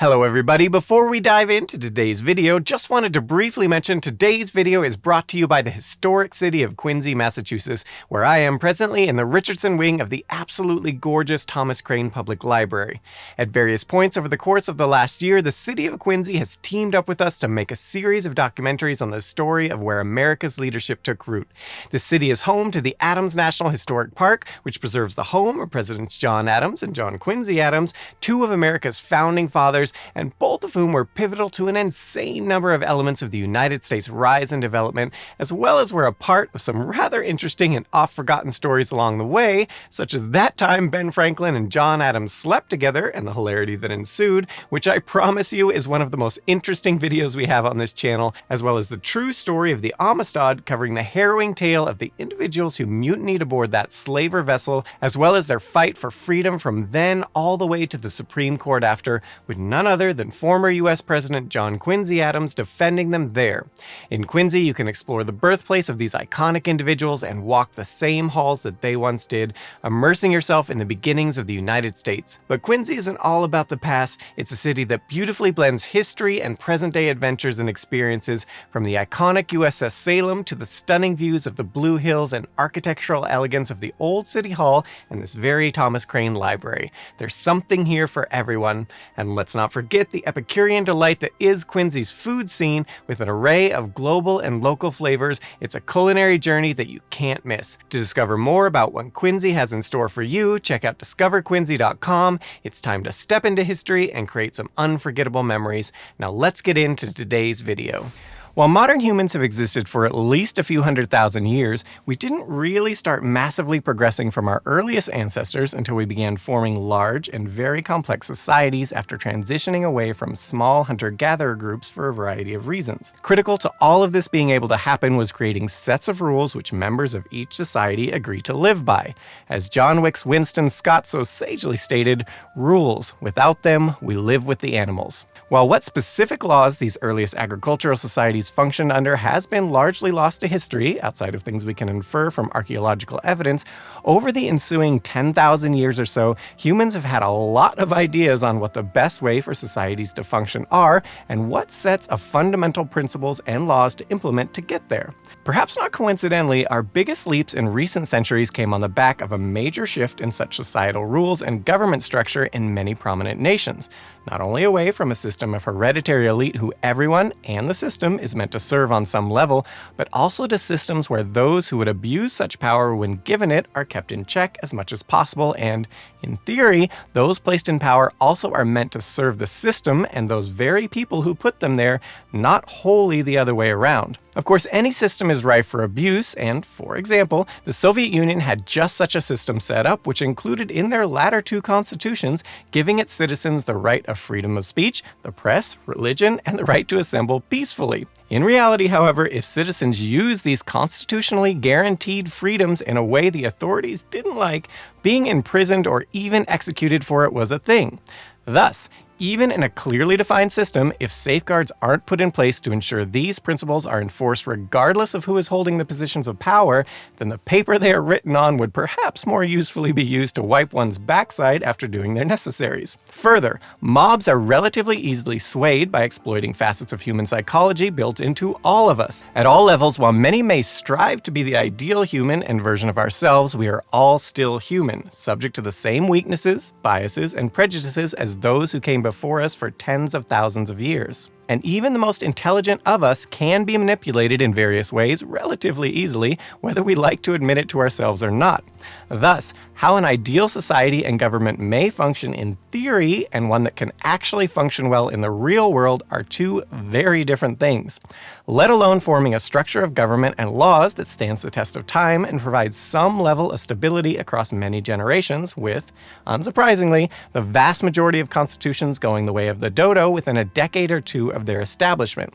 Hello everybody, before we dive into today's video, just wanted to briefly mention today's video is brought to you by the historic city of Quincy, Massachusetts, where I am presently in the Richardson wing of the absolutely gorgeous Thomas Crane Public Library. At various points over the course of the last year, the city of Quincy has teamed up with us to make a series of documentaries on the story of where America's leadership took root. The city is home to the Adams National Historic Park, which preserves the home of Presidents John Adams and John Quincy Adams, two of America's founding fathers, and both of whom were pivotal to an insane number of elements of the United States' rise and development, as well as were a part of some rather interesting and oft-forgotten stories along the way, such as that time Ben Franklin and John Adams slept together and the hilarity that ensued, which I promise you is one of the most interesting videos we have on this channel, as well as the true story of the Amistad, covering the harrowing tale of the individuals who mutinied aboard that slaver vessel, as well as their fight for freedom from then all the way to the Supreme Court after, with none other than former U.S. President John Quincy Adams defending them there. In Quincy, you can explore the birthplace of these iconic individuals and walk the same halls that they once did, immersing yourself in the beginnings of the United States. But Quincy isn't all about the past. It's a city that beautifully blends history and present-day adventures and experiences, from the iconic USS Salem to the stunning views of the Blue Hills and architectural elegance of the old City Hall and this very Thomas Crane Library. There's something here for everyone. And let's not forget the Epicurean delight that is Quincy's food scene, with an array of global and local flavors. It's a culinary journey that you can't miss. To discover more about what Quincy has in store for you, check out discoverquincy.com. It's time to step into history and create some unforgettable memories. Now let's get into today's video. While modern humans have existed for at least a few 100,000 years, we didn't really start massively progressing from our earliest ancestors until we began forming large and very complex societies after transitioning away from small hunter-gatherer groups for a variety of reasons. Critical to all of this being able to happen was creating sets of rules which members of each society agree to live by. As John Wick's Winston Scott so sagely stated, "Rules. Without them, we live with the animals." While what specific laws these earliest agricultural societies functioned under has been largely lost to history, outside of things we can infer from archaeological evidence, over the ensuing 10,000 years or so, humans have had a lot of ideas on what the best way for societies to function are, and what sets of fundamental principles and laws to implement to get there. Perhaps not coincidentally, our biggest leaps in recent centuries came on the back of a major shift in such societal rules and government structure in many prominent nations, not only away from a system of hereditary elite who everyone and the system is meant to serve on some level, but also to systems where those who would abuse such power when given it are kept in check as much as possible, and, in theory, those placed in power also are meant to serve the system and those very people who put them there, not wholly the other way around. Of course, any system is rife for abuse, and, for example, the Soviet Union had just such a system set up, which included in their latter two constitutions giving its citizens the right of freedom of speech, the press, religion, and the right to assemble peacefully. In reality, however, if citizens used these constitutionally guaranteed freedoms in a way the authorities didn't like, being imprisoned or even executed for it was a thing. Thus, even in a clearly defined system, if safeguards aren't put in place to ensure these principles are enforced regardless of who is holding the positions of power, then the paper they are written on would perhaps more usefully be used to wipe one's backside after doing their necessaries. Further, mobs are relatively easily swayed by exploiting facets of human psychology built into all of us. At all levels, while many may strive to be the ideal human and version of ourselves, we are all still human, subject to the same weaknesses, biases, and prejudices as those who came before us for tens of thousands of years. And even the most intelligent of us can be manipulated in various ways relatively easily, whether we like to admit it to ourselves or not. Thus, how an ideal society and government may function in theory and one that can actually function well in the real world are two very different things, let alone forming a structure of government and laws that stands the test of time and provides some level of stability across many generations, with, unsurprisingly, the vast majority of constitutions going the way of the dodo within a decade or two of their establishment.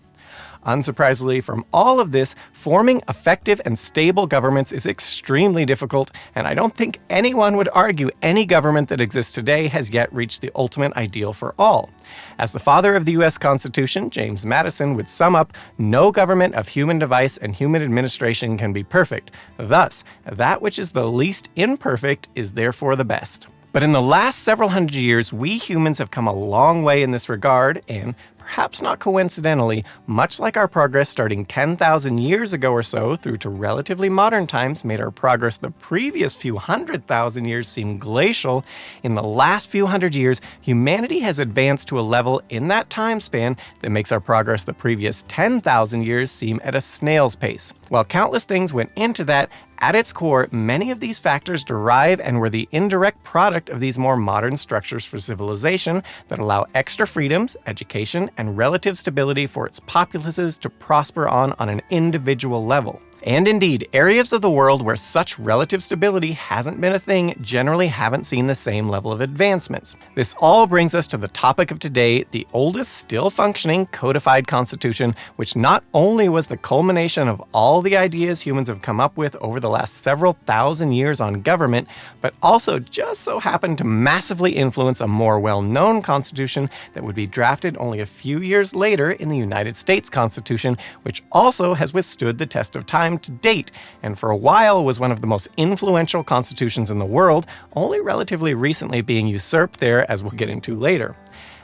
Unsurprisingly, from all of this, forming effective and stable governments is extremely difficult, and I don't think anyone would argue any government that exists today has yet reached the ultimate ideal for all. As the father of the U.S. Constitution, James Madison, would sum up, no government of human device and human administration can be perfect. Thus, that which is the least imperfect is therefore the best. But in the last several hundred years, we humans have come a long way in this regard, and perhaps not coincidentally, much like our progress starting 10,000 years ago or so through to relatively modern times made our progress the previous few 100,000 years seem glacial, in the last few hundred years, humanity has advanced to a level in that time span that makes our progress the previous 10,000 years seem at a snail's pace. While countless things went into that, at its core, many of these factors derive and were the indirect product of these more modern structures for civilization that allow extra freedoms, education, and relative stability for its populaces to prosper on an individual level. And indeed, areas of the world where such relative stability hasn't been a thing generally haven't seen the same level of advancements. This all brings us to the topic of today, the oldest still functioning codified constitution, which not only was the culmination of all the ideas humans have come up with over the last several thousand years on government, but also just so happened to massively influence a more well-known constitution that would be drafted only a few years later in the United States Constitution, which also has withstood the test of time to date, and for a while was one of the most influential constitutions in the world, only relatively recently being usurped there, as we'll get into later.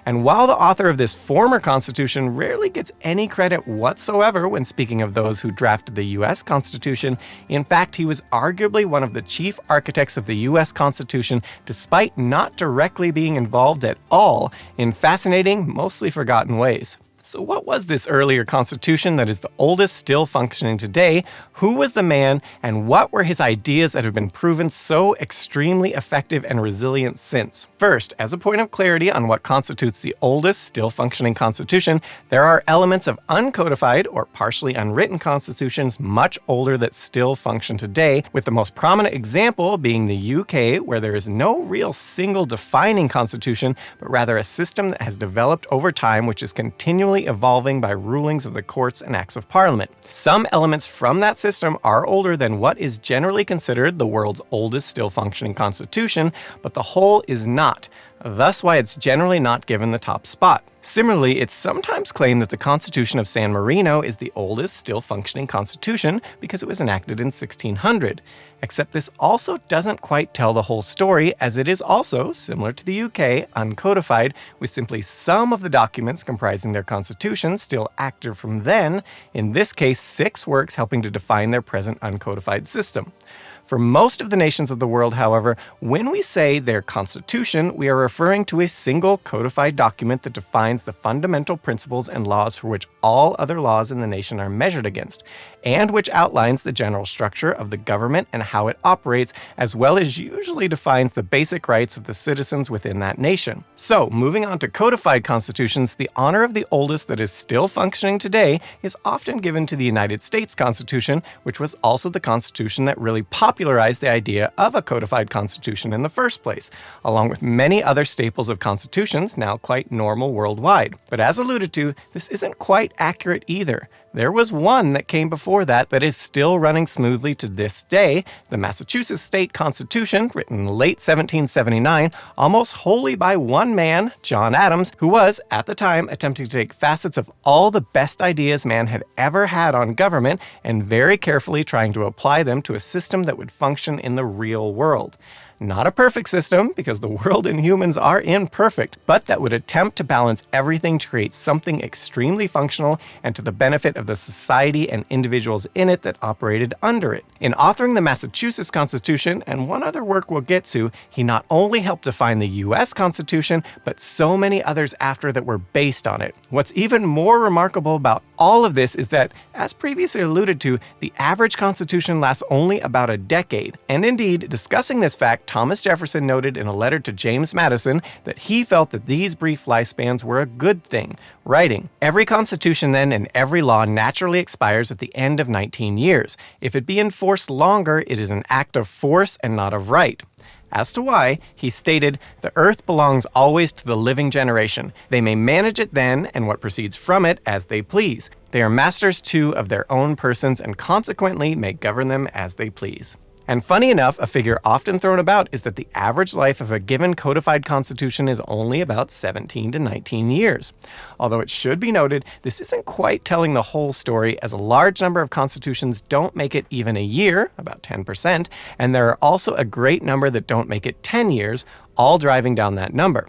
And while the author of this former constitution rarely gets any credit whatsoever when speaking of those who drafted the US Constitution, in fact, he was arguably one of the chief architects of the US Constitution, despite not directly being involved at all in fascinating, mostly forgotten ways. So what was this earlier constitution that is the oldest still functioning today? Who was the man, and what were his ideas that have been proven so extremely effective and resilient since? First, as a point of clarity on what constitutes the oldest still functioning constitution, there are elements of uncodified or partially unwritten constitutions much older that still function today, with the most prominent example being the UK, where there is no real single defining constitution, but rather a system that has developed over time which is continually evolving by rulings of the courts and acts of parliament. Some elements from that system are older than what is generally considered the world's oldest still functioning constitution, but the whole is not. Thus why it's generally not given the top spot. Similarly, it's sometimes claimed that the Constitution of San Marino is the oldest still functioning constitution because it was enacted in 1600. Except this also doesn't quite tell the whole story, as it is also, similar to the UK, uncodified, with simply some of the documents comprising their constitution still active from then, in this case 6 works helping to define their present uncodified system. For most of the nations of the world, however, when we say their constitution, we are referring to a single codified document that defines the fundamental principles and laws for which all other laws in the nation are measured against, and which outlines the general structure of the government and how it operates, as well as usually defines the basic rights of the citizens within that nation. So, moving on to codified constitutions, the honor of the oldest that is still functioning today is often given to the United States Constitution, which was also the constitution that really popularized the idea of a codified constitution in the first place, along with many other staples of constitutions now quite normal worldwide. But as alluded to, this isn't quite accurate either. There was one that came before that is still running smoothly to this day, the Massachusetts State Constitution, written in late 1779, almost wholly by one man, John Adams, who was, at the time, attempting to take facets of all the best ideas man had ever had on government and very carefully trying to apply them to a system that would function in the real world. Not a perfect system, because the world and humans are imperfect, but that would attempt to balance everything to create something extremely functional and to the benefit of the society and individuals in it that operated under it. In authoring the Massachusetts Constitution, and one other work we'll get to, he not only helped define the US Constitution, but so many others after that were based on it. What's even more remarkable about all of this is that, as previously alluded to, the average constitution lasts only about a decade. And indeed, discussing this fact, Thomas Jefferson noted in a letter to James Madison that he felt that these brief lifespans were a good thing, writing, "Every constitution then and every law naturally expires at the end of 19 years. If it be enforced longer, it is an act of force and not of right." As to why, he stated, "The earth belongs always to the living generation. They may manage it then, and what proceeds from it, as they please. They are masters too of their own persons, and consequently may govern them as they please." And funny enough, a figure often thrown about is that the average life of a given codified constitution is only about 17 to 19 years. Although it should be noted, this isn't quite telling the whole story, as a large number of constitutions don't make it even a year, about 10%, and there are also a great number that don't make it 10 years, all driving down that number.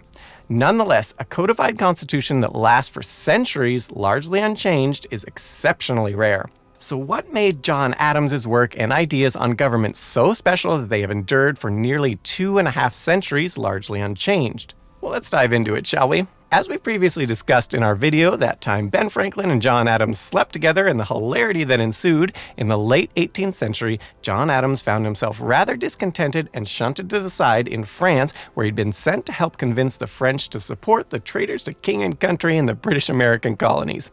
Nonetheless, a codified constitution that lasts for centuries, largely unchanged, is exceptionally rare. So what made John Adams's work and ideas on government so special that they have endured for nearly 2.5 centuries, largely unchanged? Well, let's dive into it, shall we? As we previously discussed in our video, that time Ben Franklin and John Adams slept together and the hilarity that ensued, in the late 18th century, John Adams found himself rather discontented and shunted to the side in France, where he'd been sent to help convince the French to support the traitors to king and country in the British American colonies.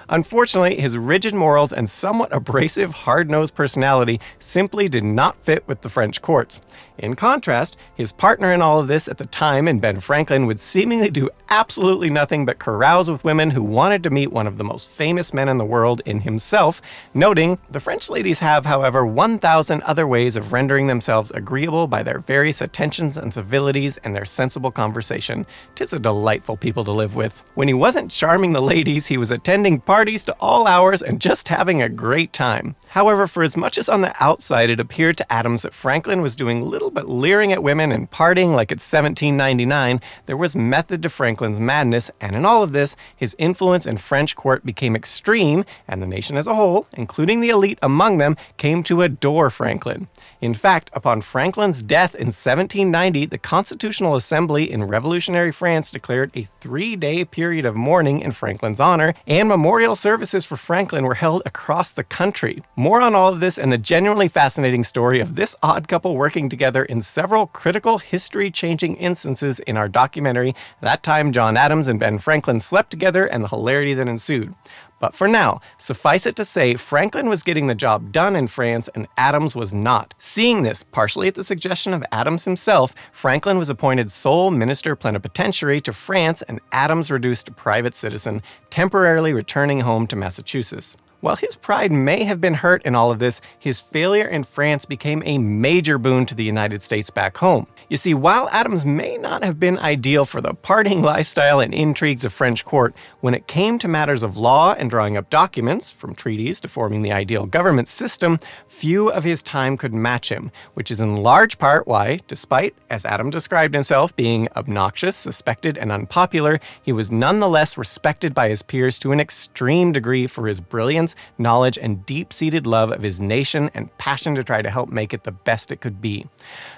Unfortunately, his rigid morals and somewhat abrasive, hard-nosed personality simply did not fit with the French courts. In contrast, his partner in all of this at the time in Ben Franklin would seemingly do absolutely nothing but carouse with women who wanted to meet one of the most famous men in the world in himself, noting, "The French ladies have, however, 1,000 other ways of rendering themselves agreeable by their various attentions and civilities and their sensible conversation. 'Tis a delightful people to live with." When he wasn't charming the ladies, he was attending parties to all hours and just having a great time. However, for as much as on the outside it appeared to Adams that Franklin was doing little but leering at women and partying like it's 1799, there was method to Franklin's madness, and in all of this, his influence in French court became extreme, and the nation as a whole, including the elite among them, came to adore Franklin. In fact, upon Franklin's death in 1790, the Constitutional Assembly in revolutionary France declared a 3-day period of mourning in Franklin's honor, and memorial services for Franklin were held across the country. More on all of this and the genuinely fascinating story of this odd couple working together in several critical history-changing instances in our documentary, That Time John Adams and Ben Franklin Slept Together and the Hilarity That Ensued. But for now, suffice it to say, Franklin was getting the job done in France and Adams was not. Seeing this, partially at the suggestion of Adams himself, Franklin was appointed sole minister plenipotentiary to France and Adams reduced to private citizen, temporarily returning home to Massachusetts. While his pride may have been hurt in all of this, his failure in France became a major boon to the United States back home. You see, while Adams may not have been ideal for the partying lifestyle and intrigues of French court, when it came to matters of law and drawing up documents, from treaties to forming the ideal government system, few of his time could match him, which is in large part why, despite, as Adams described himself, being obnoxious, suspected, and unpopular, he was nonetheless respected by his peers to an extreme degree for his brilliance, knowledge, and deep-seated love of his nation and passion to try to help make it the best it could be.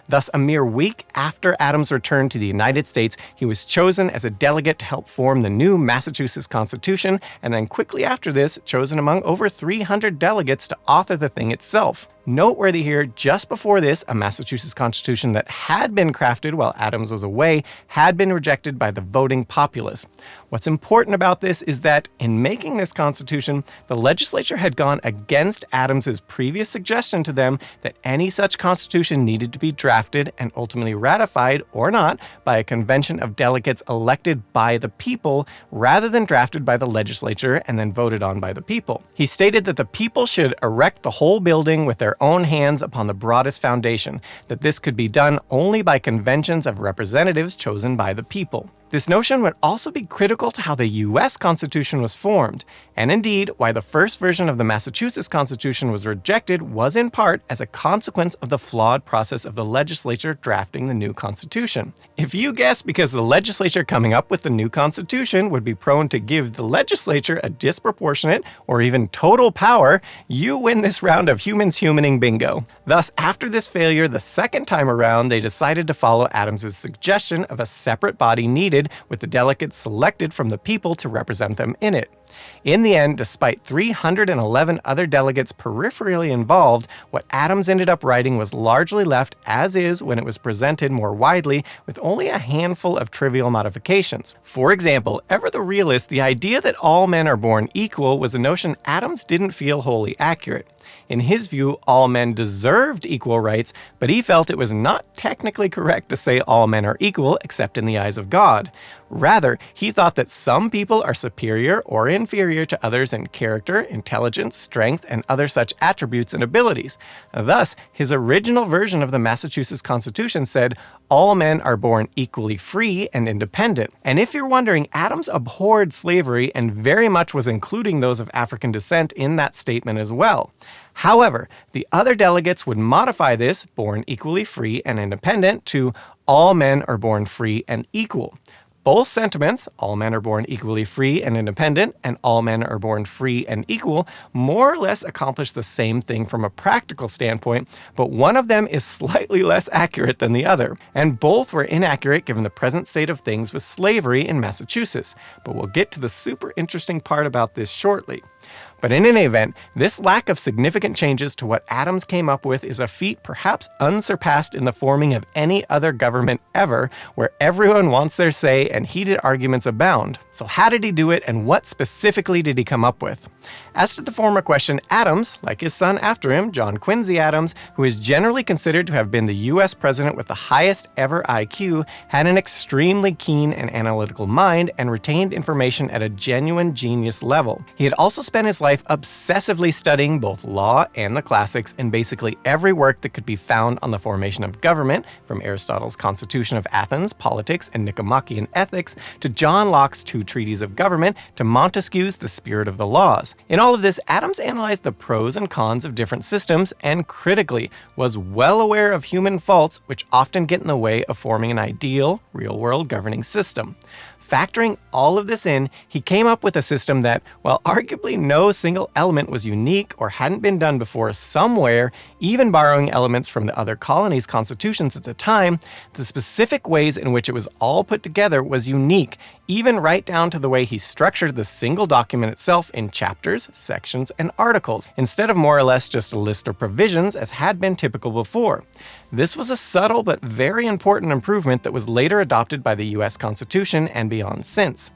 Thus, a mere week after Adams' return to the United States, he was chosen as a delegate to help form the new Massachusetts Constitution, and then quickly after this, chosen among over 300 delegates to author the thing itself. Noteworthy here, just before this, a Massachusetts Constitution that had been crafted while Adams was away had been rejected by the voting populace. What's important about this is that in making this Constitution, the legislature had gone against Adams's previous suggestion to them that any such Constitution needed to be drafted and ultimately ratified or not by a convention of delegates elected by the people rather than drafted by the legislature and then voted on by the people. He stated that the people should erect the whole building with their own hands upon the broadest foundation, that this could be done only by conventions of representatives chosen by the people. This notion would also be critical to how the U.S. Constitution was formed, and indeed, why the first version of the Massachusetts Constitution was rejected was in part as a consequence of the flawed process of the legislature drafting the new Constitution. If you guess because the legislature coming up with the new Constitution would be prone to give the legislature a disproportionate or even total power, you win this round of humans humaning bingo. Thus, after this failure the second time around, they decided to follow Adams's suggestion of a separate body needed with the delegates selected from the people to represent them in it. In the end, despite 311 other delegates peripherally involved, what Adams ended up writing was largely left as is when it was presented more widely, with only a handful of trivial modifications. For example, ever the realist, the idea that all men are born equal was a notion Adams didn't feel wholly accurate. In his view, all men deserved equal rights, but he felt it was not technically correct to say all men are equal except in the eyes of God. Rather, he thought that some people are superior or inferior to others in character, intelligence, strength, and other such attributes and abilities. Thus, his original version of the Massachusetts Constitution said, all men are born equally free and independent. And if you're wondering, Adams abhorred slavery and very much was including those of African descent in that statement as well. However, the other delegates would modify this, born equally free and independent, to all men are born free and equal. Both sentiments, all men are born equally free and independent, and all men are born free and equal, more or less accomplish the same thing from a practical standpoint, but one of them is slightly less accurate than the other. And both were inaccurate given the present state of things with slavery in Massachusetts. But we'll get to the super interesting part about this shortly. But in any event, this lack of significant changes to what Adams came up with is a feat perhaps unsurpassed in the forming of any other government ever, where everyone wants their say and heated arguments abound. So how did he do it, and what specifically did he come up with? As to the former question, Adams, like his son after him, John Quincy Adams, who is generally considered to have been the US president with the highest ever IQ, had an extremely keen and analytical mind and retained information at a genuine genius level. He had also spent his life obsessively studying both law and the classics in basically every work that could be found on the formation of government, from Aristotle's Constitution of Athens, Politics, and Nicomachean Ethics, to John Locke's two treatises of government, to Montesquieu's The Spirit of the Laws. In all of this, Adams analyzed the pros and cons of different systems and, critically, was well aware of human faults which often get in the way of forming an ideal, real-world governing system. Factoring all of this in, he came up with a system that, while arguably no single element was unique or hadn't been done before somewhere, even borrowing elements from the other colonies' constitutions at the time, the specific ways in which it was all put together was unique, even right down to the way he structured the single document itself in chapters, sections, and articles, instead of more or less just a list of provisions as had been typical before. This was a subtle but very important improvement that was later adopted by the US Constitution and beyond since.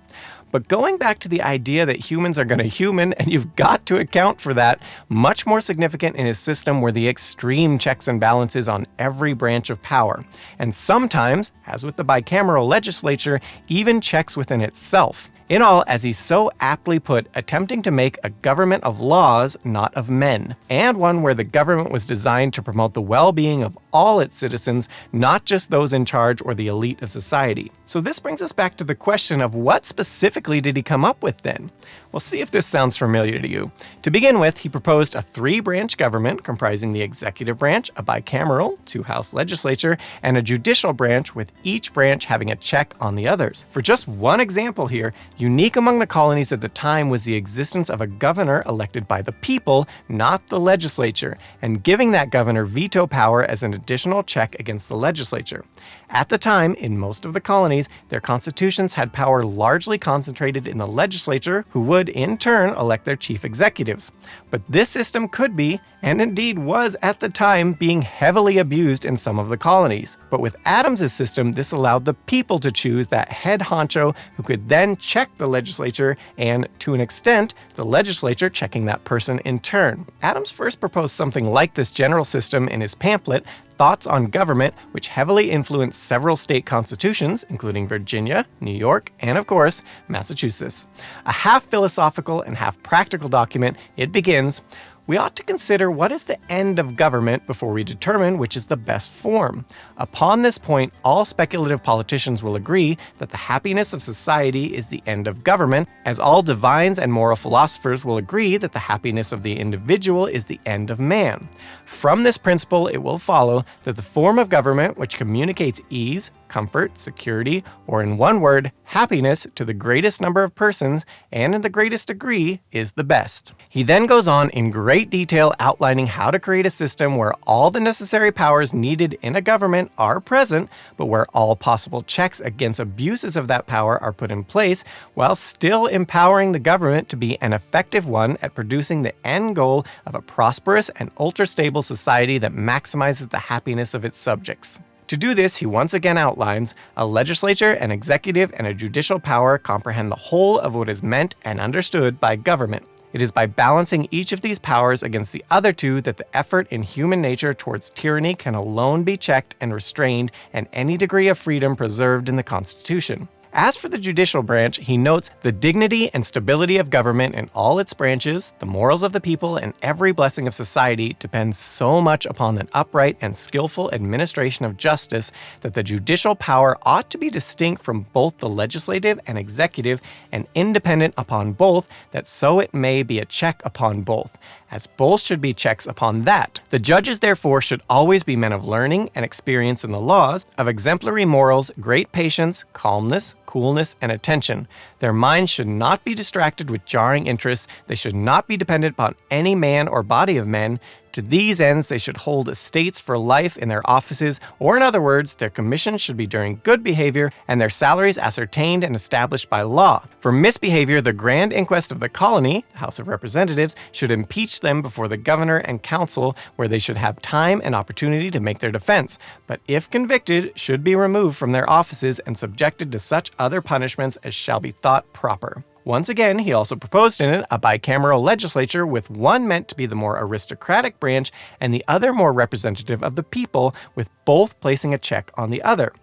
But going back to the idea that humans are going to human, and you've got to account for that, much more significant in his system were the extreme checks and balances on every branch of power. And sometimes, as with the bicameral legislature, even checks within itself. In all, as he so aptly put, attempting to make a government of laws, not of men, and one where the government was designed to promote the well-being of all its citizens, not just those in charge or the elite of society. So this brings us back to the question of what specifically did he come up with then? We'll see if this sounds familiar to you. To begin with, he proposed a three-branch government comprising the executive branch, a bicameral, two-house legislature, and a judicial branch, with each branch having a check on the others. For just one example here, unique among the colonies at the time was the existence of a governor elected by the people, not the legislature, and giving that governor veto power as an additional check against the legislature. At the time, in most of the colonies, their constitutions had power largely concentrated in the legislature, who would, in turn, elect their chief executives. But this system could be, and indeed was at the time, being heavily abused in some of the colonies. But with Adams's system, this allowed the people to choose that head honcho who could then check the legislature, and, to an extent, the legislature checking that person in turn. Adams first proposed something like this general system in his pamphlet, Thoughts on Government, which heavily influenced several state constitutions, including Virginia, New York, and of course, Massachusetts. A half philosophical and half practical document, it begins, "We ought to consider what is the end of government before we determine which is the best form. Upon this point, all speculative politicians will agree that the happiness of society is the end of government, as all divines and moral philosophers will agree that the happiness of the individual is the end of man. From this principle, it will follow that the form of government which communicates ease, comfort, security, or in one word, happiness to the greatest number of persons and in the greatest degree is the best." He then goes on in great detail outlining how to create a system where all the necessary powers needed in a government are present, but where all possible checks against abuses of that power are put in place, while still empowering the government to be an effective one at producing the end goal of a prosperous and ultra-stable society that maximizes the happiness of its subjects. To do this, he once again outlines, a legislature, an executive, and a judicial power comprehend the whole of what is meant and understood by government. It is by balancing each of these powers against the other two that the effort in human nature towards tyranny can alone be checked and restrained, and any degree of freedom preserved in the Constitution. As for the judicial branch, he notes the dignity and stability of government in all its branches, the morals of the people, and every blessing of society depends so much upon an upright and skillful administration of justice that the judicial power ought to be distinct from both the legislative and executive and independent upon both, that so it may be a check upon both, as both should be checks upon that. The judges therefore should always be men of learning and experience in the laws, of exemplary morals, great patience, calmness, coolness, and attention. Their minds should not be distracted with jarring interests. They should not be dependent upon any man or body of men. To these ends, they should hold estates for life in their offices, or in other words, their commissions should be during good behavior and their salaries ascertained and established by law. For misbehavior, the Grand Inquest of the Colony, the House of Representatives, should impeach them before the governor and council, where they should have time and opportunity to make their defense, but if convicted, should be removed from their offices and subjected to such other punishments as shall be thought proper. Once again, he also proposed in it a bicameral legislature, with one meant to be the more aristocratic branch and the other more representative of the people, with both placing a check on the other.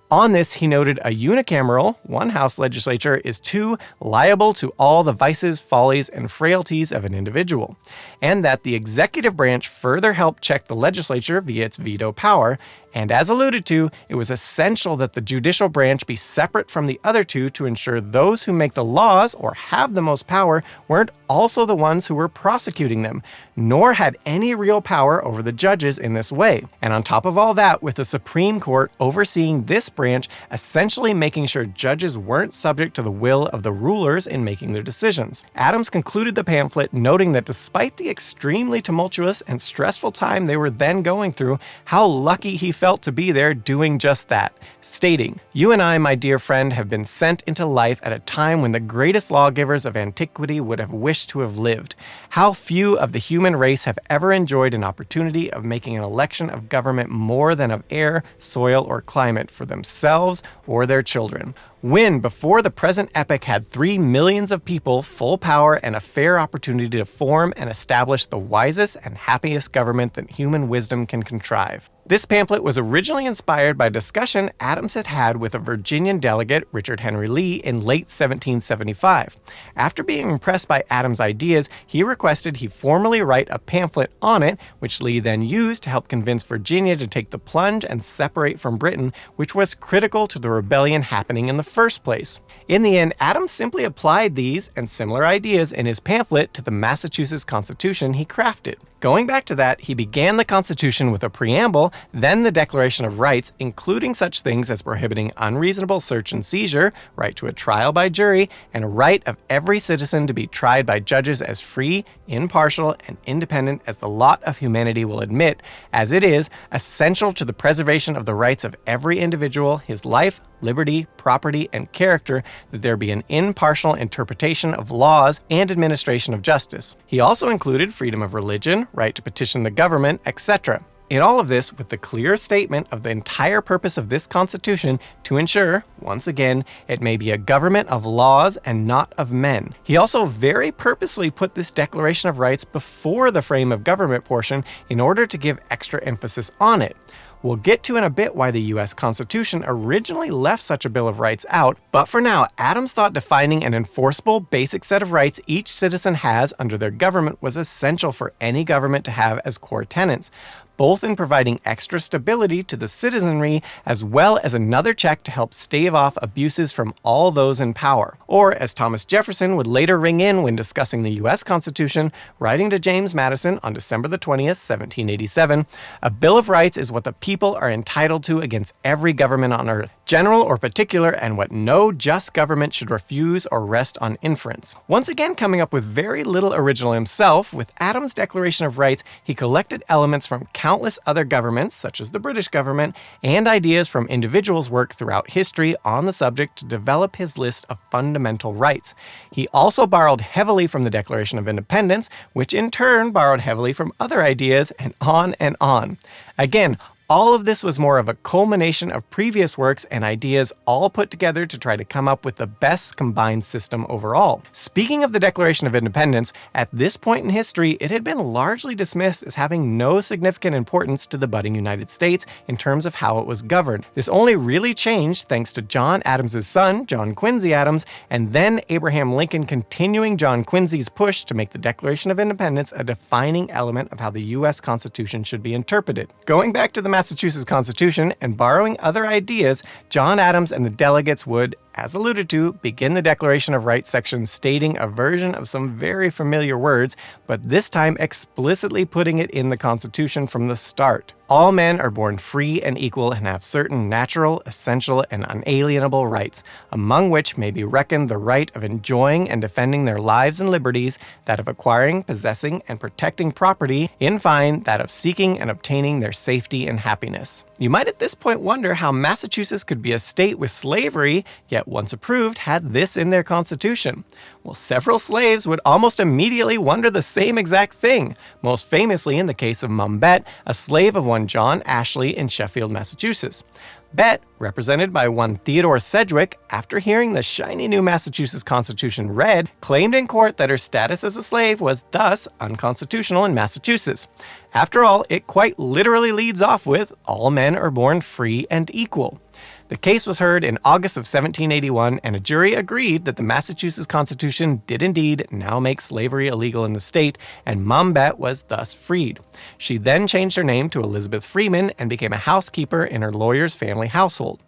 On this, he noted a unicameral, one-house legislature is too liable to all the vices, follies, and frailties of an individual, and that the executive branch further helped check the legislature via its veto power, and as alluded to, it was essential that the judicial branch be separate from the other two to ensure those who make the laws or have the most power weren't also the ones who were prosecuting them, nor had any real power over the judges in this way. And on top of all that, with the Supreme Court overseeing this branch, essentially making sure judges weren't subject to the will of the rulers in making their decisions. Adams concluded the pamphlet noting that despite the extremely tumultuous and stressful time they were then going through, how lucky he felt to be there doing just that, stating, "You and I, my dear friend, have been sent into life at a time when the greatest lawgivers of antiquity would have wished to have lived. How few of the human race have ever enjoyed an opportunity of making an election of government more than of air, soil, or climate for themselves or their children. When, before the present epoch, had 3 millions of people full power and a fair opportunity to form and establish the wisest and happiest government that human wisdom can contrive." This pamphlet was originally inspired by a discussion Adams had had with a Virginian delegate, Richard Henry Lee, in late 1775. After being impressed by Adams' ideas, he requested he formally write a pamphlet on it, which Lee then used to help convince Virginia to take the plunge and separate from Britain, which was critical to the rebellion happening in the first place. In the end, Adams simply applied these and similar ideas in his pamphlet to the Massachusetts Constitution he crafted. Going back to that, he began the Constitution with a preamble, then the Declaration of Rights, including such things as prohibiting unreasonable search and seizure, right to a trial by jury, and a right of every citizen to be tried by judges as free, impartial, and independent as the lot of humanity will admit, as it is essential to the preservation of the rights of every individual, his life, liberty, property, and character, that there be an impartial interpretation of laws and administration of justice. He also included freedom of religion, right to petition the government, etc. In all of this, with the clear statement of the entire purpose of this Constitution to ensure, once again, it may be a government of laws and not of men. He also very purposely put this Declaration of Rights before the frame of government portion in order to give extra emphasis on it. We'll get to in a bit why the US Constitution originally left such a Bill of Rights out, but for now, Adams thought defining an enforceable basic set of rights each citizen has under their government was essential for any government to have as core tenets, both in providing extra stability to the citizenry as well as another check to help stave off abuses from all those in power. Or, as Thomas Jefferson would later ring in when discussing the US Constitution, writing to James Madison on December the 20th, 1787, "A Bill of Rights is what the people are entitled to against every government on earth, general or particular, and what no just government should refuse or rest on inference." Once again coming up with very little original himself, with Adams' Declaration of Rights, he collected elements from countless other governments, such as the British government, and ideas from individuals' work throughout history on the subject to develop his list of fundamental rights. He also borrowed heavily from the Declaration of Independence, which in turn borrowed heavily from other ideas, and on and on. Again, All of this was more of a culmination of previous works and ideas all put together to try to come up with the best combined system overall. Speaking of the Declaration of Independence, at this point in history, it had been largely dismissed as having no significant importance to the budding United States in terms of how it was governed. This only really changed thanks to John Adams' son, John Quincy Adams, and then Abraham Lincoln continuing John Quincy's push to make the Declaration of Independence a defining element of how the U.S. Constitution should be interpreted. Going back to the Massachusetts Constitution and borrowing other ideas, John Adams and the delegates would, as alluded to, begin the Declaration of Rights section stating a version of some very familiar words, but this time explicitly putting it in the Constitution from the start. All men are born free and equal and have certain natural, essential, and unalienable rights, among which may be reckoned the right of enjoying and defending their lives and liberties, that of acquiring, possessing, and protecting property, in fine, that of seeking and obtaining their safety and happiness. You might at this point wonder how Massachusetts could be a state with slavery, yet once approved, had this in their constitution. Well, several slaves would almost immediately wonder the same exact thing, most famously in the case of Mum Bet, a slave of one John Ashley in Sheffield, Massachusetts. Bet, represented by one Theodore Sedgwick, after hearing the shiny new Massachusetts Constitution read, claimed in court that her status as a slave was thus unconstitutional in Massachusetts. After all, it quite literally leads off with, "All men are born free and equal." The case was heard in August of 1781, and a jury agreed that the Massachusetts Constitution did indeed now make slavery illegal in the state, and Mum Bet was thus freed. She then changed her name to Elizabeth Freeman and became a housekeeper in her lawyer's family household.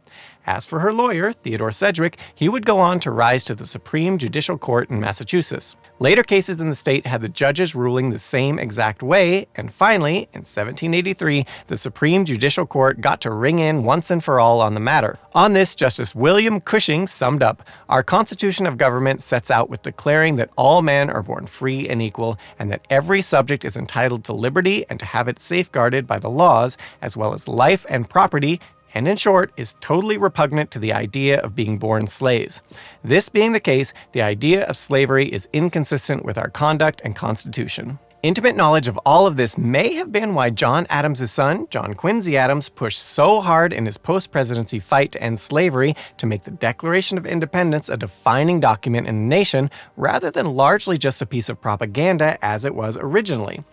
As for her lawyer, Theodore Sedgwick, he would go on to rise to the Supreme Judicial Court in Massachusetts. Later cases in the state had the judges ruling the same exact way, and finally, in 1783, the Supreme Judicial Court got to ring in once and for all on the matter. On this, Justice William Cushing summed up, "Our Constitution of Government sets out with declaring that all men are born free and equal, and that every subject is entitled to liberty and to have it safeguarded by the laws, as well as life and property, and in short, is totally repugnant to the idea of being born slaves. This being the case, the idea of slavery is inconsistent with our conduct and Constitution." Intimate knowledge of all of this may have been why John Adams' son, John Quincy Adams, pushed so hard in his post-presidency fight to end slavery to make the Declaration of Independence a defining document in the nation, rather than largely just a piece of propaganda as it was originally.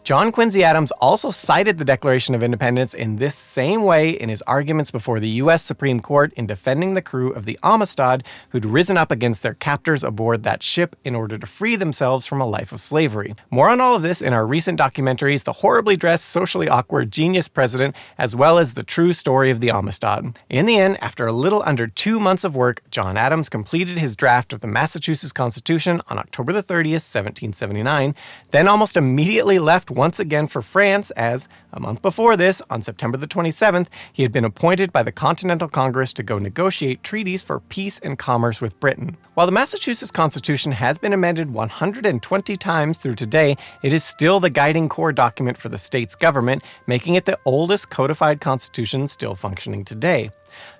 John Quincy Adams also cited the Declaration of Independence in this same way in his arguments before the U.S. Supreme Court in defending the crew of the Amistad who'd risen up against their captors aboard that ship in order to free themselves from a life of slavery. More on all of this in our recent documentaries, The Horribly Dressed, Socially Awkward Genius President, as well as The True Story of the Amistad. In the end, after a little under 2 months of work, John Adams completed his draft of the Massachusetts Constitution on October the 30th, 1779, then almost immediately left once again for France as, a month before this, on September the 27th, he had been appointed by the Continental Congress to go negotiate treaties for peace and commerce with Britain. While the Massachusetts Constitution has been amended 120 times through today, it is still the guiding core document for the state's government, making it the oldest codified constitution still functioning today.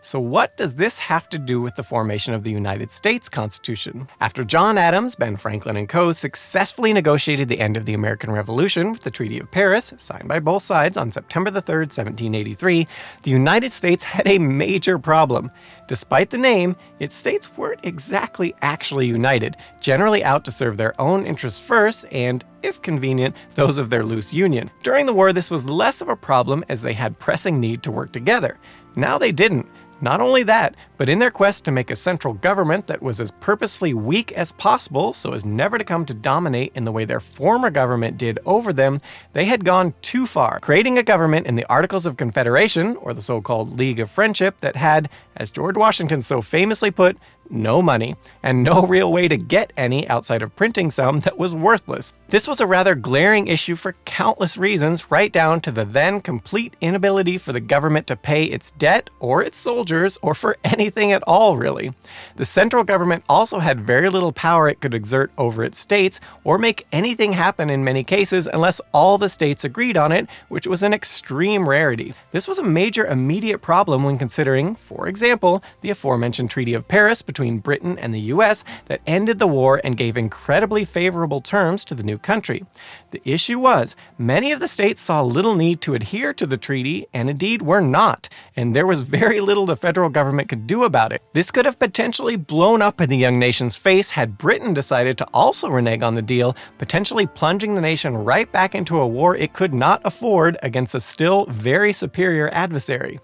So what does this have to do with the formation of the United States Constitution? After John Adams, Ben Franklin, and co. successfully negotiated the end of the American Revolution with the Treaty of Paris, signed by both sides on September the 3rd, 1783, the United States had a major problem. Despite the name, its states weren't exactly actually united, generally out to serve their own interests first and, if convenient, those of their loose union. During the war, this was less of a problem as they had pressing need to work together. Now they didn't. Not only that, but in their quest to make a central government that was as purposely weak as possible so as never to come to dominate in the way their former government did over them, they had gone too far, creating a government in the Articles of Confederation, or the so-called League of Friendship, that had, as George Washington so famously put, no money, and no real way to get any outside of printing some that was worthless. This was a rather glaring issue for countless reasons, right down to the then complete inability for the government to pay its debt or its soldiers, or for anything at all, really. The central government also had very little power it could exert over its states, or make anything happen in many cases unless all the states agreed on it, which was an extreme rarity. This was a major immediate problem when considering, for example, the aforementioned Treaty of Paris between between Britain and the US that ended the war and gave incredibly favorable terms to the new country. The issue was, many of the states saw little need to adhere to the treaty, and indeed were not, and there was very little the federal government could do about it. This could have potentially blown up in the young nation's face had Britain decided to also renege on the deal, potentially plunging the nation right back into a war it could not afford against a still very superior adversary.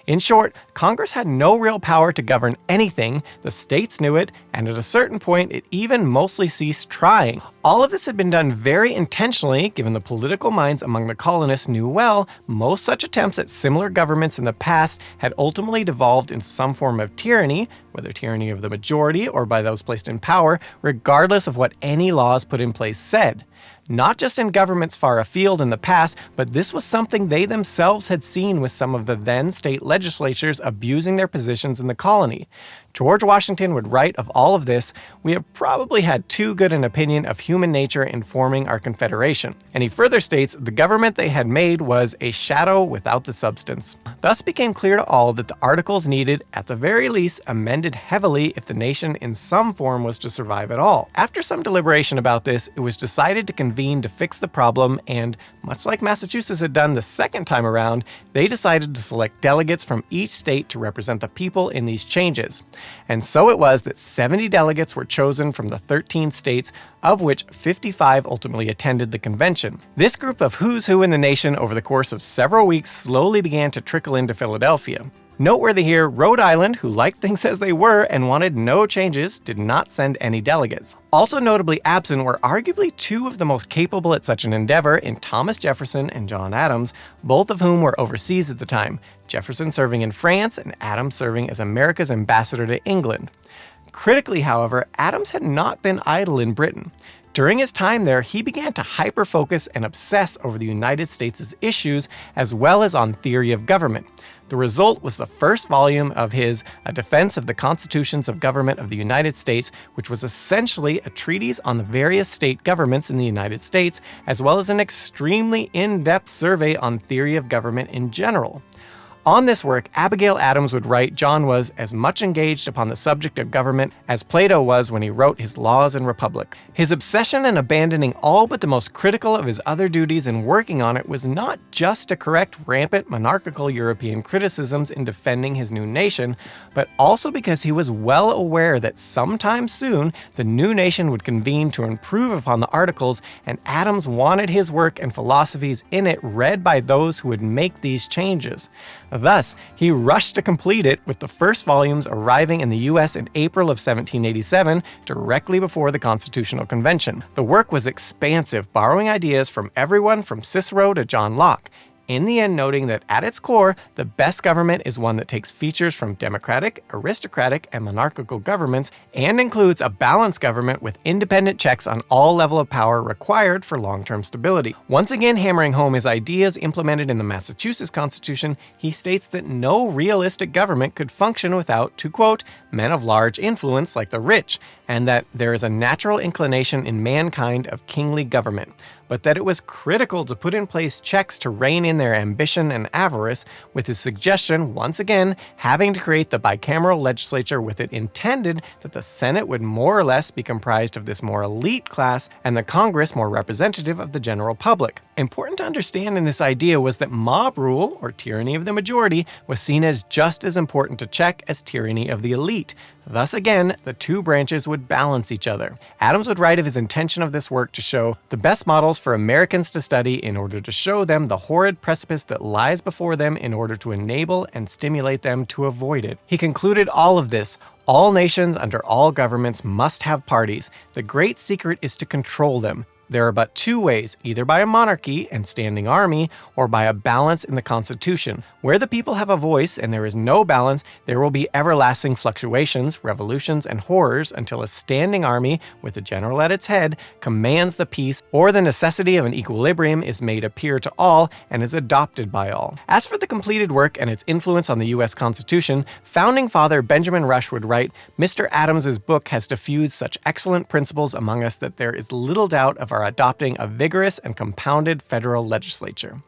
In short, Congress had no real power to govern anything, the states knew it, and at a certain point it even mostly ceased trying. All of this had been done very intentionally, given the political minds among the colonists knew well most such attempts at similar governments in the past had ultimately devolved into some form of tyranny, whether tyranny of the majority or by those placed in power, regardless of what any laws put in place said. Not just in governments far afield in the past, but this was something they themselves had seen with some of the then state legislatures abusing their positions in the colony. George Washington would write of all of this, "We have probably had too good an opinion of human nature in forming our confederation." And he further states the government they had made was a shadow without the substance. Thus became clear to all that the Articles needed, at the very least, amended heavily if the nation in some form was to survive at all. After some deliberation about this, it was decided to convene to fix the problem, and much like Massachusetts had done the second time around, they decided to select delegates from each state to represent the people in these changes. And so it was that 70 delegates were chosen from the 13 states, of which 55 ultimately attended the convention. This group of who's who in the nation over the course of several weeks slowly began to trickle into Philadelphia. Noteworthy here, Rhode Island, who liked things as they were and wanted no changes, did not send any delegates. Also notably absent were arguably two of the most capable at such an endeavor in Thomas Jefferson and John Adams, both of whom were overseas at the time, Jefferson serving in France and Adams serving as America's ambassador to England. Critically, however, Adams had not been idle in Britain. During his time there, he began to hyper-focus and obsess over the United States' issues as well as on theory of government. The result was the first volume of his A Defense of the Constitutions of Government of the United States, which was essentially a treatise on the various state governments in the United States, as well as an extremely in-depth survey on theory of government in general. On this work, Abigail Adams would write John was as much engaged upon the subject of government as Plato was when he wrote his Laws and Republic. His obsession in abandoning all but the most critical of his other duties in working on it was not just to correct rampant monarchical European criticisms in defending his new nation, but also because he was well aware that sometime soon the new nation would convene to improve upon the Articles, and Adams wanted his work and philosophies in it read by those who would make these changes. Thus, he rushed to complete it, with the first volumes arriving in the US in April of 1787, directly before the Constitutional Convention. The work was expansive, borrowing ideas from everyone from Cicero to John Locke, in the end noting that at its core, the best government is one that takes features from democratic, aristocratic, and monarchical governments and includes a balanced government with independent checks on all levels of power required for long-term stability. Once again hammering home his ideas implemented in the Massachusetts Constitution, he states that no realistic government could function without, to quote, men of large influence like the rich, and that there is a natural inclination in mankind of kingly government, but that it was critical to put in place checks to rein in their ambition and avarice, with his suggestion, once again, having to create the bicameral legislature with it intended that the Senate would more or less be comprised of this more elite class and the Congress more representative of the general public. Important to understand in this idea was that mob rule, or tyranny of the majority, was seen as just as important to check as tyranny of the elite. Thus again, the two branches would balance each other. Adams would write of his intention of this work to show the best models for Americans to study in order to show them the horrid precipice that lies before them in order to enable and stimulate them to avoid it. He concluded all of this. All nations under all governments must have parties. The great secret is to control them. There are but two ways, either by a monarchy and standing army, or by a balance in the Constitution. Where the people have a voice and there is no balance, there will be everlasting fluctuations, revolutions, and horrors until a standing army, with a general at its head, commands the peace, or the necessity of an equilibrium is made appear to all and is adopted by all. As for the completed work and its influence on the U.S. Constitution, founding father Benjamin Rush would write, "Mr. Adams's book has diffused such excellent principles among us that there is little doubt of our adopting a vigorous and compounded federal legislature."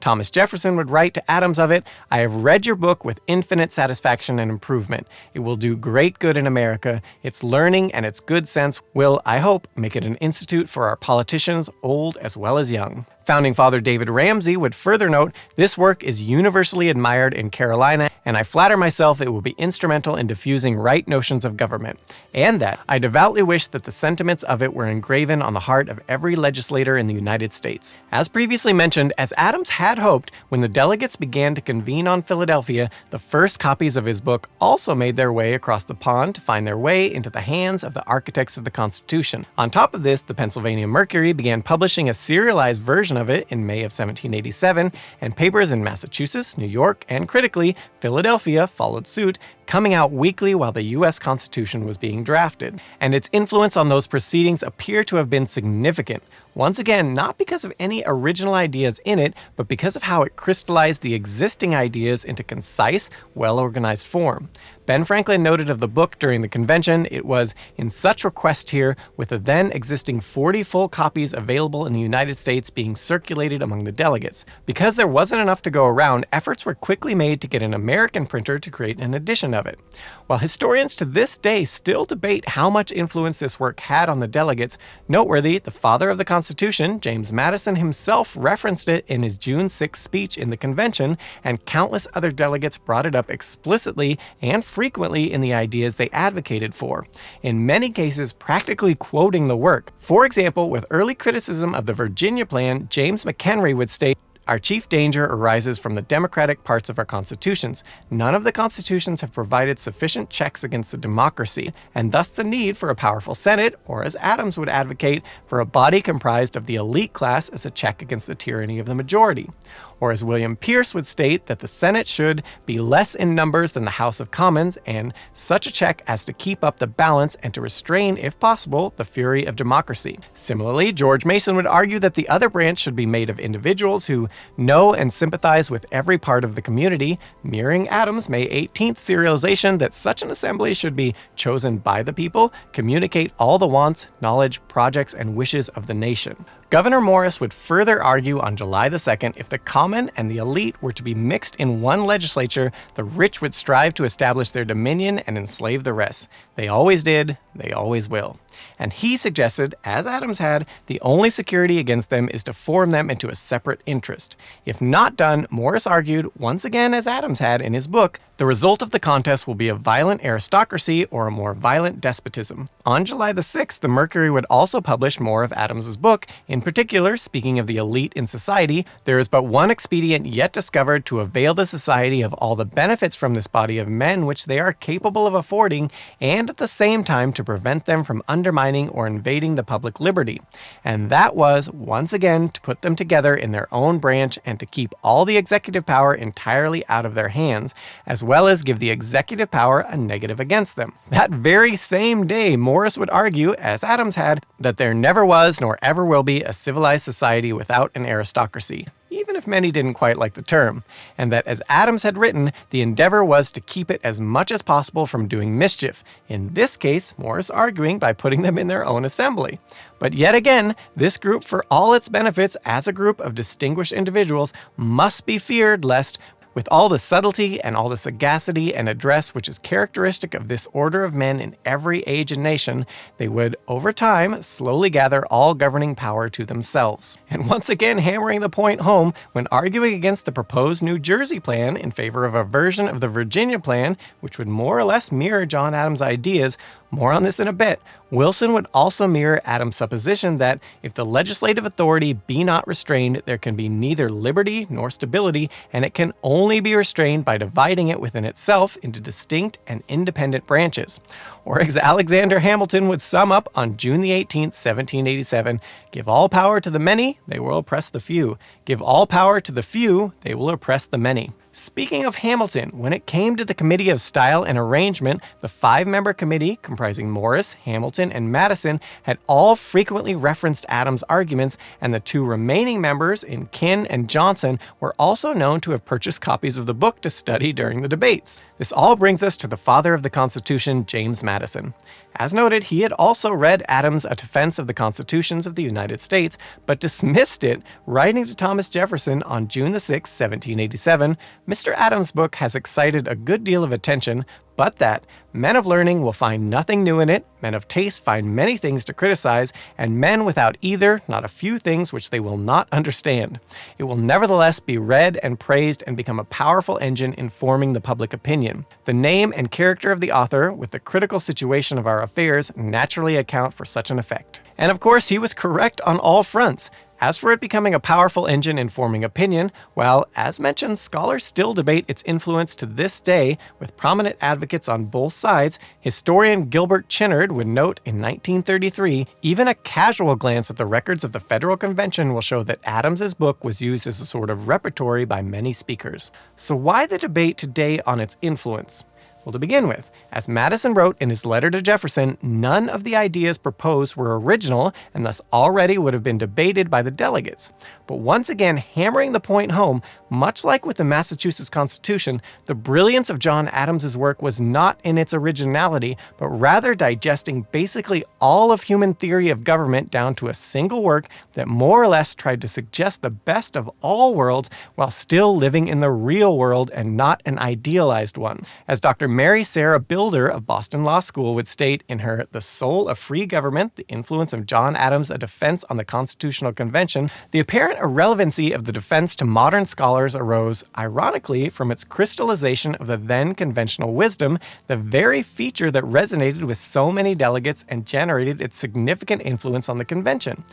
Thomas Jefferson would write to Adams of it, "I have read your book with infinite satisfaction and improvement. It will do great good in America. Its learning and its good sense will, I hope, make it an institute for our politicians, old as well as young." Founding Father David Ramsey would further note, "This work is universally admired in Carolina, and I flatter myself it will be instrumental in diffusing right notions of government, and that I devoutly wish that the sentiments of it were engraven on the heart of every legislator in the United States." As previously mentioned, as Adams had hoped, when the delegates began to convene on Philadelphia, the first copies of his book also made their way across the pond to find their way into the hands of the architects of the Constitution. On top of this, the Pennsylvania Mercury began publishing a serialized version of it in May of 1787, and papers in Massachusetts, New York, and critically, Philadelphia followed suit, coming out weekly while the U.S. Constitution was being drafted. And its influence on those proceedings appear to have been significant. Once again, not because of any original ideas in it, but because of how it crystallized the existing ideas into concise, well-organized form. Ben Franklin noted of the book during the convention, it was in such request here, with the then existing 40 full copies available in the United States being circulated among the delegates. Because there wasn't enough to go around, efforts were quickly made to get an American printer to create an edition of it. While historians to this day still debate how much influence this work had on the delegates, noteworthy, the father of the Constitution, James Madison himself, referenced it in his June 6 speech in the convention, and countless other delegates brought it up explicitly and frequently in the ideas they advocated for, in many cases practically quoting the work. For example, with early criticism of the Virginia Plan, James McHenry would state, "Our chief danger arises from the democratic parts of our constitutions. None of the constitutions have provided sufficient checks against the democracy, and thus the need for a powerful Senate, or as Adams would advocate, for a body comprised of the elite class as a check against the tyranny of the majority." Or as William Pierce would state, that the Senate should be less in numbers than the House of Commons, and such a check as to keep up the balance and to restrain, if possible, the fury of democracy. Similarly, George Mason would argue that the other branch should be made of individuals who know and sympathize with every part of the community, mirroring Adams' May 18th serialization that such an assembly should be chosen by the people, communicate all the wants, knowledge, projects, and wishes of the nation. Governor Morris would further argue on July the 2nd, if the common and the elite were to be mixed in one legislature, the rich would strive to establish their dominion and enslave the rest. They always did, they always will. And he suggested, as Adams had, the only security against them is to form them into a separate interest. If not done, Morris argued, once again as Adams had in his book, the result of the contest will be a violent aristocracy or a more violent despotism. On July the 6th, the Mercury would also publish more of Adams's book. In particular, speaking of the elite in society, there is but one expedient yet discovered to avail the society of all the benefits from this body of men which they are capable of affording, and at the same time to prevent them from undermining or invading the public liberty. And that was, once again, to put them together in their own branch and to keep all the executive power entirely out of their hands, as well as give the executive power a negative against them. That very same day, Morris would argue, as Adams had, that there never was nor ever will be a civilized society without an aristocracy, even if many didn't quite like the term, and that, as Adams had written, the endeavor was to keep it as much as possible from doing mischief, in this case, Morris arguing by putting them in their own assembly. But yet again, this group, for all its benefits as a group of distinguished individuals, must be feared lest, with all the subtlety and all the sagacity and address which is characteristic of this order of men in every age and nation, they would, over time, slowly gather all governing power to themselves. And once again hammering the point home, when arguing against the proposed New Jersey plan in favor of a version of the Virginia plan, which would more or less mirror John Adams' ideas, more on this in a bit, Wilson would also mirror Adams' supposition that if the legislative authority be not restrained, there can be neither liberty nor stability, and it can only be restrained by dividing it within itself into distinct and independent branches. Or as Alexander Hamilton would sum up on June the 18th, 1787, "Give all power to the many, they will oppress the few. Give all power to the few, they will oppress the many." Speaking of Hamilton, when it came to the Committee of Style and Arrangement, the 5-member committee, comprising Morris, Hamilton, and Madison, had all frequently referenced Adams' arguments, and the 2 remaining members, in Kin and Johnson, were also known to have purchased copies of the book to study during the debates. This all brings us to the father of the Constitution, James Madison. As noted, he had also read Adams' A Defense of the Constitutions of the United States, but dismissed it, writing to Thomas Jefferson on June 6, 1787, "Mr. Adams' book has excited a good deal of attention, but that men of learning will find nothing new in it, men of taste find many things to criticize, and men without either not a few things which they will not understand. It will nevertheless be read and praised and become a powerful engine in forming the public opinion. The name and character of the author, with the critical situation of our affairs, naturally account for such an effect." And of course, he was correct on all fronts. As for it becoming a powerful engine in forming opinion, well, as mentioned, scholars still debate its influence to this day, with prominent advocates on both sides. Historian Gilbert Chinard would note in 1933, even a casual glance at the records of the Federal Convention will show that Adams's book was used as a sort of repertory by many speakers. So why the debate today on its influence? Well, to begin with, as Madison wrote in his letter to Jefferson, none of the ideas proposed were original and thus already would have been debated by the delegates. But once again, hammering the point home, much like with the Massachusetts Constitution, the brilliance of John Adams's work was not in its originality, but rather digesting basically all of human theory of government down to a single work that more or less tried to suggest the best of all worlds while still living in the real world and not an idealized one. As Dr. Mary Sarah Bilder of Boston Law School would state in her The Soul of Free Government, The Influence of John Adams, A Defense on the Constitutional Convention, the apparent irrelevancy of the defense to modern scholars arose, ironically, from its crystallization of the then conventional wisdom, the very feature that resonated with so many delegates and generated its significant influence on the convention.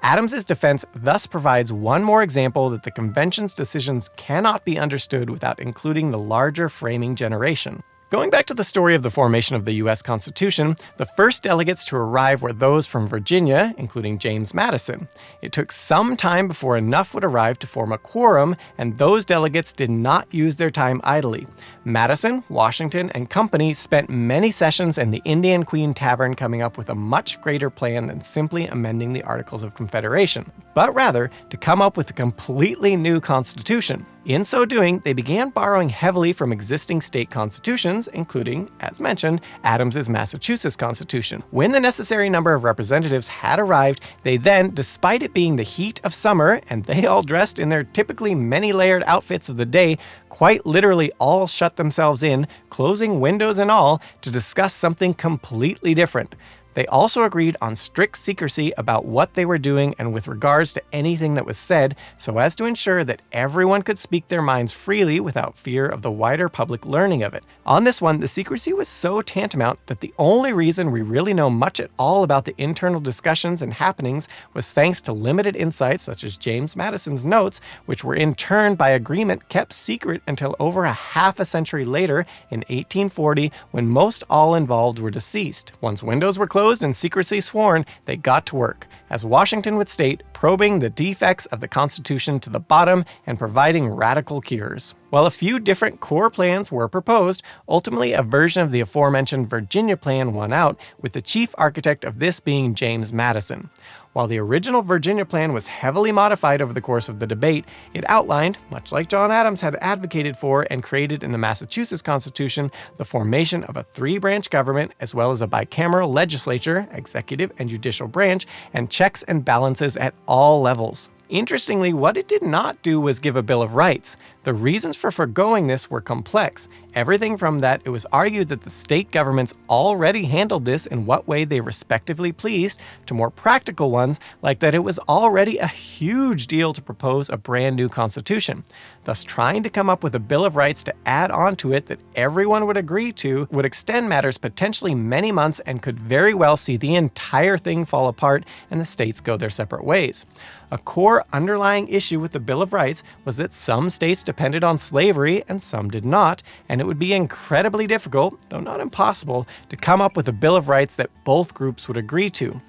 Adams's defense thus provides one more example that the convention's decisions cannot be understood without including the larger framing generation. Going back to the story of the formation of the U.S. Constitution, the first delegates to arrive were those from Virginia, including James Madison. It took some time before enough would arrive to form a quorum, and those delegates did not use their time idly. Madison, Washington, and company spent many sessions in the Indian Queen Tavern coming up with a much greater plan than simply amending the Articles of Confederation, but rather to come up with a completely new constitution. In so doing, they began borrowing heavily from existing state constitutions, including, as mentioned, Adams's Massachusetts Constitution. When the necessary number of representatives had arrived, they then, despite it being the heat of summer, and they all dressed in their typically many-layered outfits of the day, quite literally all shut themselves in, closing windows and all, to discuss something completely different. They also agreed on strict secrecy about what they were doing and with regards to anything that was said, so as to ensure that everyone could speak their minds freely without fear of the wider public learning of it. On this one, the secrecy was so tantamount that the only reason we really know much at all about the internal discussions and happenings was thanks to limited insights such as James Madison's notes, which were in turn by agreement kept secret until over a half a century later in 1840, when most all involved were deceased. Once windows were closed and secrecy sworn, they got to work, as Washington would state, probing the defects of the Constitution to the bottom and providing radical cures. While a few different core plans were proposed, ultimately a version of the aforementioned Virginia plan won out, with the chief architect of this being James Madison. While the original Virginia plan was heavily modified over the course of the debate, it outlined, much like John Adams had advocated for and created in the Massachusetts Constitution, the formation of a three-branch government as well as a bicameral legislature, executive and judicial branch, and checks and balances at all levels. Interestingly, what it did not do was give a Bill of Rights. The reasons for foregoing this were complex. Everything from that it was argued that the state governments already handled this in what way they respectively pleased, to more practical ones, like that it was already a huge deal to propose a brand new constitution. Thus, trying to come up with a Bill of Rights to add on to it that everyone would agree to would extend matters potentially many months and could very well see the entire thing fall apart and the states go their separate ways. A core underlying issue with the Bill of Rights was that some states depended on slavery and some did not, and it would be incredibly difficult, though not impossible, to come up with a Bill of Rights that both groups would agree to.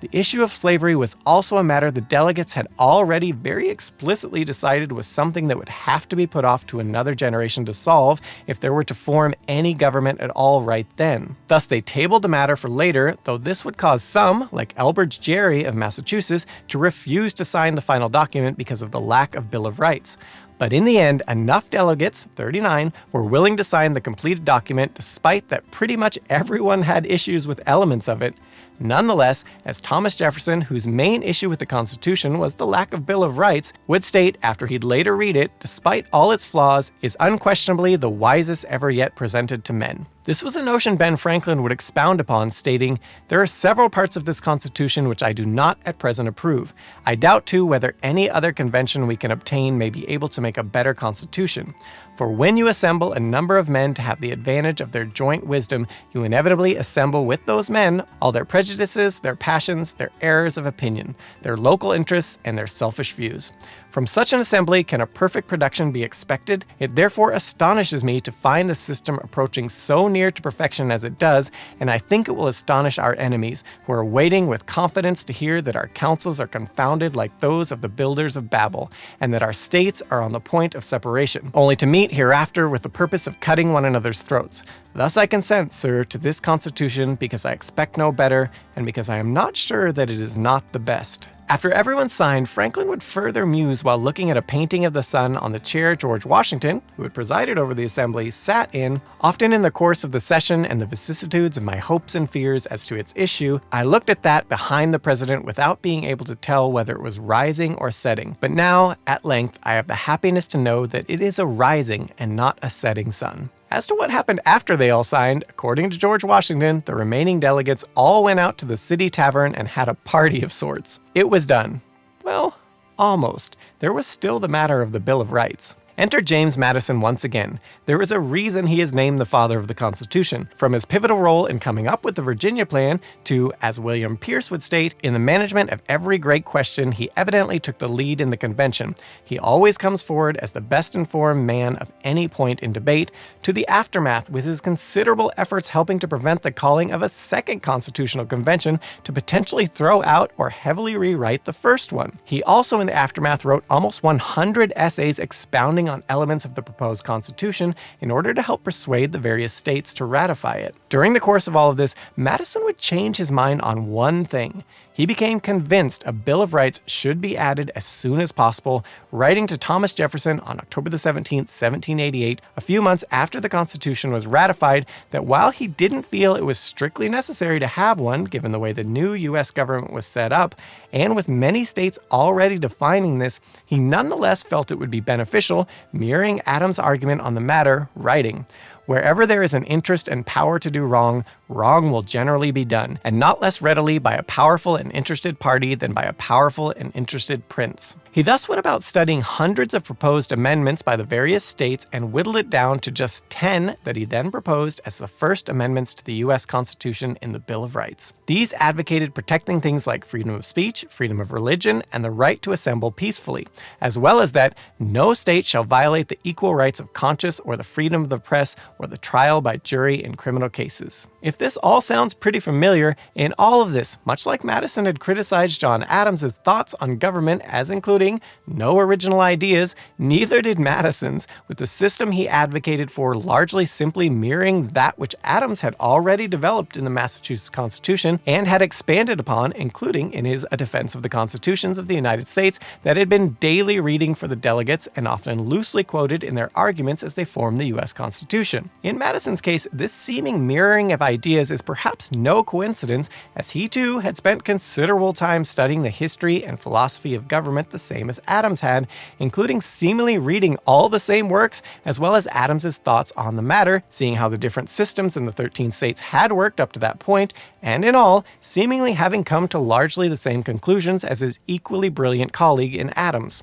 The issue of slavery was also a matter the delegates had already very explicitly decided was something that would have to be put off to another generation to solve if there were to form any government at all right then. Thus, they tabled the matter for later, though this would cause some, like Elbridge Gerry of Massachusetts, to refuse to sign the final document because of the lack of Bill of Rights. But in the end, enough delegates, 39, were willing to sign the completed document despite that pretty much everyone had issues with elements of it. Nonetheless, as Thomas Jefferson, whose main issue with the Constitution was the lack of Bill of Rights, would state after he'd later read it, despite all its flaws, is unquestionably the wisest ever yet presented to men. This was a notion Ben Franklin would expound upon, stating, "There are several parts of this Constitution which I do not at present approve. I doubt too whether any other convention we can obtain may be able to make a better Constitution. For when you assemble a number of men to have the advantage of their joint wisdom, you inevitably assemble with those men all their prejudices, their passions, their errors of opinion, their local interests, and their selfish views. From such an assembly can a perfect production be expected? It therefore astonishes me to find the system approaching so near to perfection as it does, and I think it will astonish our enemies, who are waiting with confidence to hear that our counsels are confounded like those of the builders of Babel, and that our states are on the point of separation, only to meet hereafter with the purpose of cutting one another's throats. Thus I consent, sir, to this Constitution, because I expect no better, and because I am not sure that it is not the best." After everyone signed, Franklin would further muse while looking at a painting of the sun on the chair George Washington, who had presided over the assembly, sat in. "Often in the course of the session and the vicissitudes of my hopes and fears as to its issue, I looked at that behind the president without being able to tell whether it was rising or setting. But now, at length, I have the happiness to know that it is a rising and not a setting sun." As to what happened after they all signed, according to George Washington, the remaining delegates all went out to the city tavern and had a party of sorts. It was done. Well, almost. There was still the matter of the Bill of Rights. Enter James Madison once again. There is a reason he is named the father of the Constitution, from his pivotal role in coming up with the Virginia Plan to, as William Pierce would state, in the management of every great question he evidently took the lead in the convention. He always comes forward as the best informed man of any point in debate, to the aftermath with his considerable efforts helping to prevent the calling of a second constitutional convention to potentially throw out or heavily rewrite the first one. He also in the aftermath wrote almost 100 essays expounding on elements of the proposed Constitution in order to help persuade the various states to ratify it. During the course of all of this, Madison would change his mind on one thing. He became convinced a Bill of Rights should be added as soon as possible, writing to Thomas Jefferson on October 17, 1788, a few months after the Constitution was ratified, that while he didn't feel it was strictly necessary to have one, given the way the new U.S. government was set up, and with many states already defining this, he nonetheless felt it would be beneficial, mirroring Adams' argument on the matter, writing, "Wherever there is an interest and power to do wrong, wrong will generally be done, and not less readily by a powerful and interested party than by a powerful and interested prince." He thus went about studying hundreds of proposed amendments by the various states and whittled it down to just 10 that he then proposed as the first amendments to the U.S. Constitution in the Bill of Rights. These advocated protecting things like freedom of speech, freedom of religion, and the right to assemble peacefully, as well as that no state shall violate the equal rights of conscience or the freedom of the press or the trial by jury in criminal cases. If this all sounds pretty familiar, in all of this, much like Madison had criticized John Adams' thoughts on government as including no original ideas, neither did Madison's, with the system he advocated for largely simply mirroring that which Adams had already developed in the Massachusetts Constitution and had expanded upon, including in his A Defense of the Constitutions of the United States that had been daily reading for the delegates and often loosely quoted in their arguments as they formed the U.S. Constitution. In Madison's case, this seeming mirroring of ideas is perhaps no coincidence, as he too had spent considerable time studying the history and philosophy of government the same as Adams had, including seemingly reading all the same works as well as Adams's thoughts on the matter, seeing how the different systems in the 13 states had worked up to that point, and in all, seemingly having come to largely the same conclusions as his equally brilliant colleague in Adams.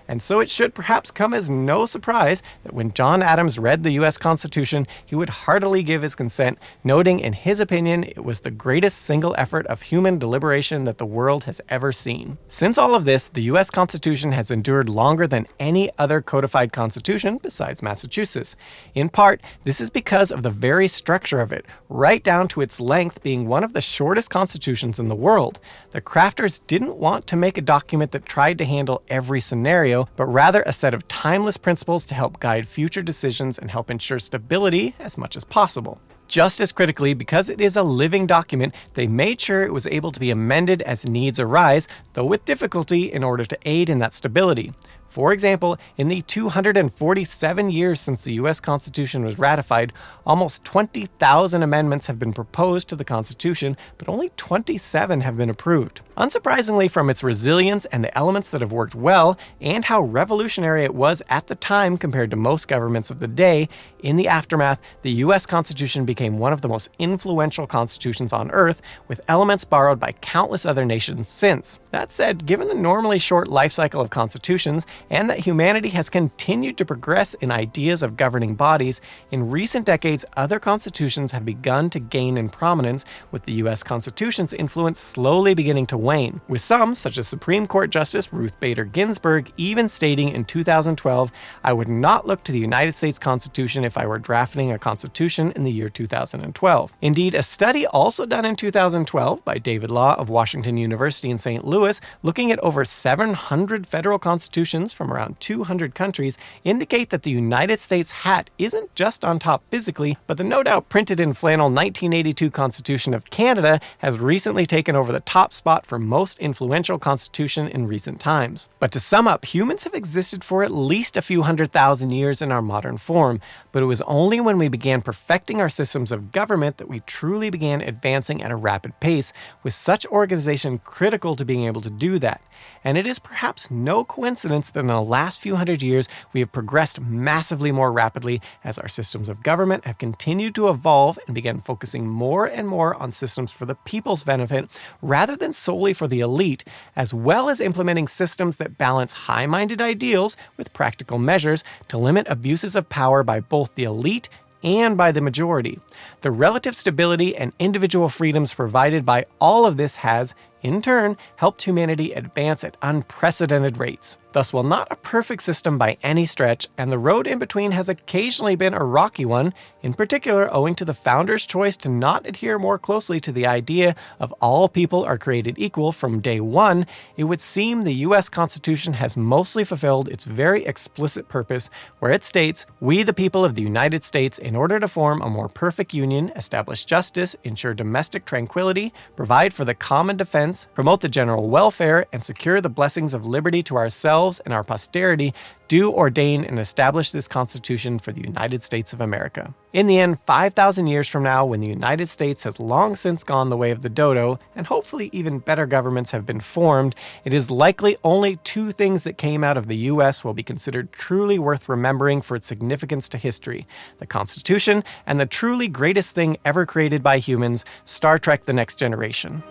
And so it should perhaps come as no surprise that when John Adams read the U.S. Constitution, he would heartily give his consent, noting in his opinion it was the greatest single effort of human deliberation that the world has ever seen. Since all of this, the U.S. Constitution has endured longer than any other codified constitution besides Massachusetts. In part, this is because of the very structure of it, right down to its length being one of the shortest constitutions in the world. The crafters didn't want to make a document that tried to handle every scenario, but rather a set of timeless principles to help guide future decisions and help ensure stability as much as possible. Just as critically, because it is a living document, they made sure it was able to be amended as needs arise, though with difficulty in order to aid in that stability. For example, in the 247 years since the US Constitution was ratified, almost 20,000 amendments have been proposed to the Constitution, but only 27 have been approved. Unsurprisingly, from its resilience and the elements that have worked well, and how revolutionary it was at the time compared to most governments of the day, in the aftermath, the US Constitution became one of the most influential constitutions on Earth, with elements borrowed by countless other nations since. That said, given the normally short life cycle of constitutions, and that humanity has continued to progress in ideas of governing bodies, in recent decades other constitutions have begun to gain in prominence, with the US Constitution's influence slowly beginning to wane, with some, such as Supreme Court Justice Ruth Bader Ginsburg, even stating in 2012, "I would not look to the United States Constitution if I were drafting a constitution in the year 2012. Indeed, a study also done in 2012 by David Law of Washington University in St. Louis, looking at over 700 federal constitutions from around 200 countries, indicate that the United States hat isn't just on top physically, but the no doubt printed in flannel 1982 Constitution of Canada has recently taken over the top spot for most influential constitution in recent times. But to sum up, humans have existed for at least a few 100,000 years in our modern form, but it was only when we began perfecting our systems of government that we truly began advancing at a rapid pace, with such organization critical to being able to do that. And it is perhaps no coincidence that in the last few hundred years we have progressed massively more rapidly as our systems of government have continued to evolve and began focusing more and more on systems for the people's benefit rather than solely for the elite, as well as implementing systems that balance high-minded ideals with practical measures to limit abuses of power by both the elite and by the majority. The relative stability and individual freedoms provided by all of this has, in turn, helped humanity advance at unprecedented rates. Thus, while not a perfect system by any stretch, and the road in between has occasionally been a rocky one, in particular owing to the founders' choice to not adhere more closely to the idea of all people are created equal from day one, it would seem the US Constitution has mostly fulfilled its very explicit purpose, where it states, "We, the people of the United States, in order to form a more perfect union, establish justice, ensure domestic tranquility, provide for the common defense, promote the general welfare, and secure the blessings of liberty to ourselves and our posterity, do ordain and establish this Constitution for the United States of America." In the end, 5,000 years from now, when the United States has long since gone the way of the dodo, and hopefully even better governments have been formed, it is likely only two things that came out of the US will be considered truly worth remembering for its significance to history: the Constitution and the truly greatest thing ever created by humans, Star Trek: The Next Generation.